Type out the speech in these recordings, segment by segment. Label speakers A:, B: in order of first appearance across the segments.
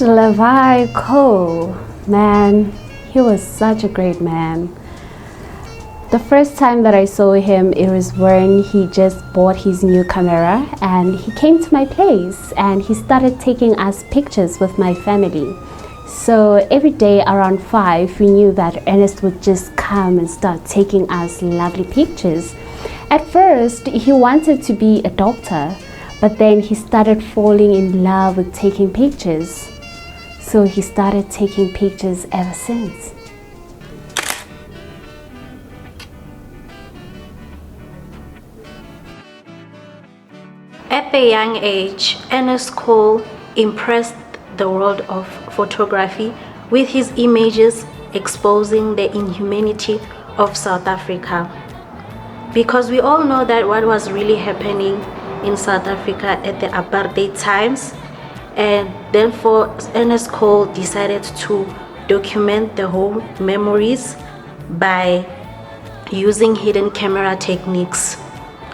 A: Ernest Levi Cole, man, he was such a great man. The first time that I saw him, it was when he just bought his new camera and he came to my place and he started taking us pictures with my family. So every day around 5, we knew that Ernest would just come and start taking us lovely pictures. At first, he wanted to be a doctor, but then he started falling in love with taking pictures. So he started taking pictures ever since.
B: At a young age, Ernest Cole impressed the world of photography with his images exposing the inhumanity of South Africa. Because we all know that what was really happening in South Africa at the apartheid times, and therefore Ernest Cole decided to document the whole memories by using hidden camera techniques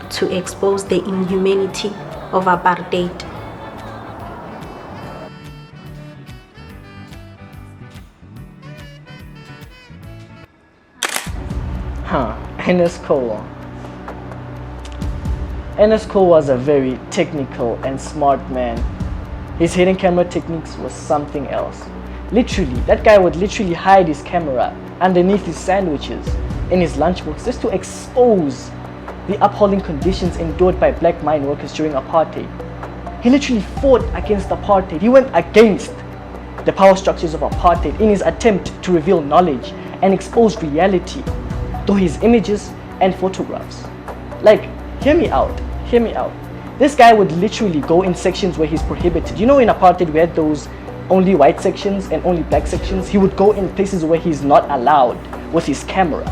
B: to expose the inhumanity of apartheid.
C: Ernest Cole. Ernest Cole was a very technical and smart man. His hidden camera techniques was something else. Literally, that guy would literally hide his camera underneath his sandwiches in his lunchbox just to expose the appalling conditions endured by black mine workers during apartheid. He literally fought against apartheid. He went against the power structures of apartheid in his attempt to reveal knowledge and expose reality through his images and photographs. Like, hear me out. This guy would literally go in sections where he's prohibited. You know, in apartheid we had those only white sections and only black sections. He would go in places where he's not allowed with his camera,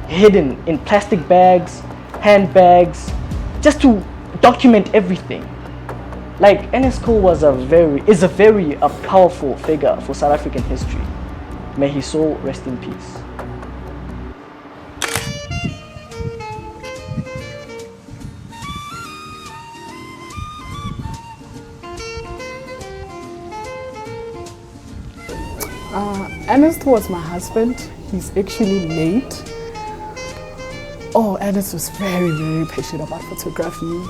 C: hidden in plastic bags, handbags, just to document everything. Like, Ernest Cole is a very powerful figure for South African history. May his soul rest in peace.
D: Ernest was my husband. He's actually late. Oh, Ernest was very passionate about photography.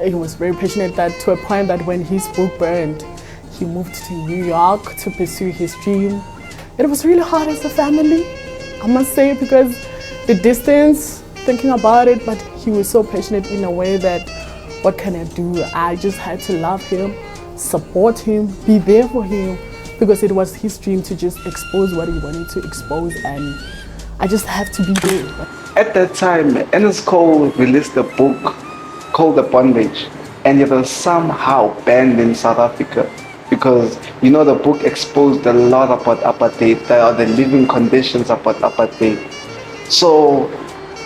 D: He was very passionate that to a point that when his book burned, he moved to New York to pursue his dream. It was really hard as a family, I must say, because the distance, thinking about it, but he was so passionate in a way that, what can I do? I just had to love him, support him, be there for him, because it was his dream to just expose what he wanted to expose, and I just have to be there.
E: At that time, Ernest Cole released a book called The Bondage, and it was somehow banned in South Africa because, you know, the book exposed a lot about apartheid, the living conditions about apartheid. So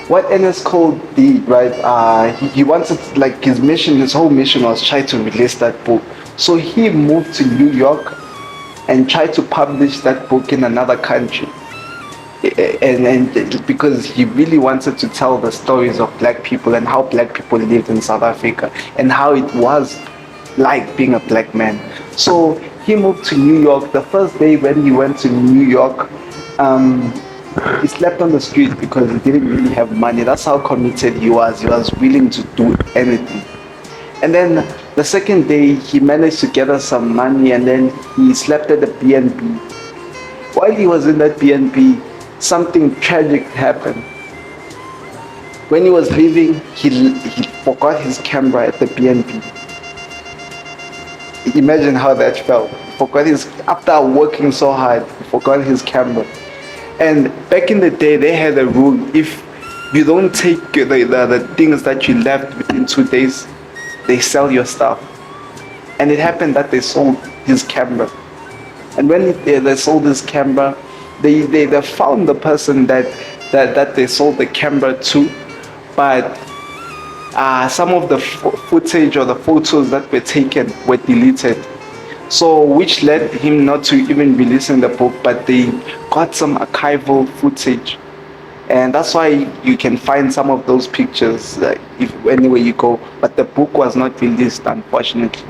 E: what Ernest Cole did, right, he wanted, like, his whole mission was try to release that book. So he moved to New York and tried to publish that book in another country, and because he really wanted to tell the stories of black people and how black people lived in South Africa and how it was like being a black man. So he moved to New York. The first day when he went to New York, he slept on the street because he didn't really have money. That's how committed he was. He was willing to do anything. And then the second day, he managed to gather some money, and then he slept at the B&B. While he was in that B&B, something tragic happened. When he was leaving, he forgot his camera at the B&B. Imagine how that felt. After working so hard, he forgot his camera. And back in the day, they had a rule: if you don't take the things that you left within 2 days, they sell your stuff. And it happened that they sold his camera. And when they sold his camera, they found the person that they sold the camera to, but some of the footage or the photos that were taken were deleted. So which led him not to even releasing the book, but they got some archival footage. And that's why you can find some of those pictures anywhere you go. But the book was not released, unfortunately.